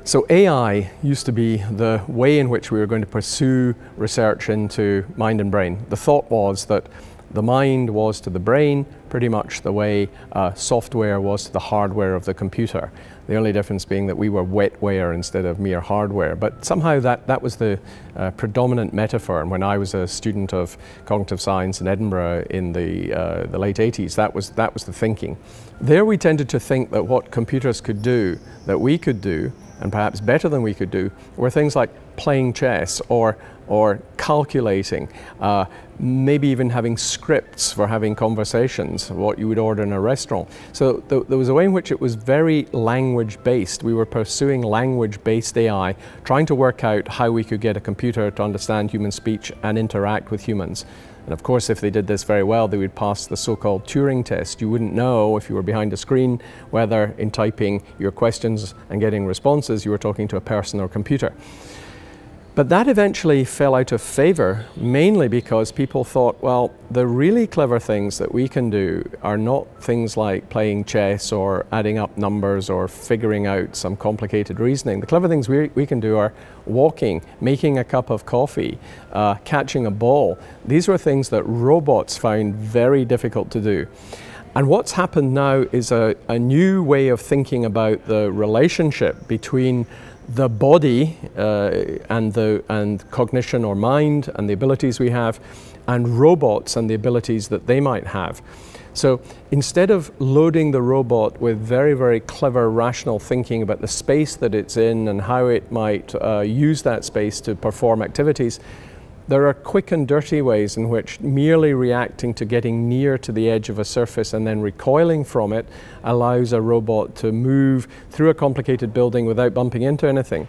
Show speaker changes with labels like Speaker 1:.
Speaker 1: So AI used to be the way in which we were going to pursue research into mind and brain. The thought was that the mind was to the brain pretty much the way software was to the hardware of the computer. The only difference being that we were wetware instead of mere hardware. But somehow that was the predominant metaphor. And when I was a student of cognitive science in Edinburgh in the late 80s, that was the thinking. There we tended to think that what computers could do, that we could do, and perhaps better than we could do, were things like playing chess or calculating, maybe even having scripts for having conversations, what you would order in a restaurant. So there was a way in which it was very language-based. We were pursuing language-based AI, trying to work out how we could get a computer to understand human speech and interact with humans. And of course, if they did this very well, they would pass the so-called Turing test. You wouldn't know if you were behind a screen whether in typing your questions and getting responses you were talking to a person or computer. But that eventually fell out of favor, mainly because people thought, well, the really clever things that we can do are not things like playing chess or adding up numbers or figuring out some complicated reasoning. The clever things we can do are walking, making a cup of coffee, catching a ball. These were things that robots found very difficult to do. And what's happened now is a new way of thinking about the relationship between the body and cognition or mind and the abilities we have, and robots and the abilities that they might have. So instead of loading the robot with very, very clever rational thinking about the space that it's in and how it might use that space to perform activities, there are quick and dirty ways in which merely reacting to getting near to the edge of a surface and then recoiling from it allows a robot to move through a complicated building without bumping into anything.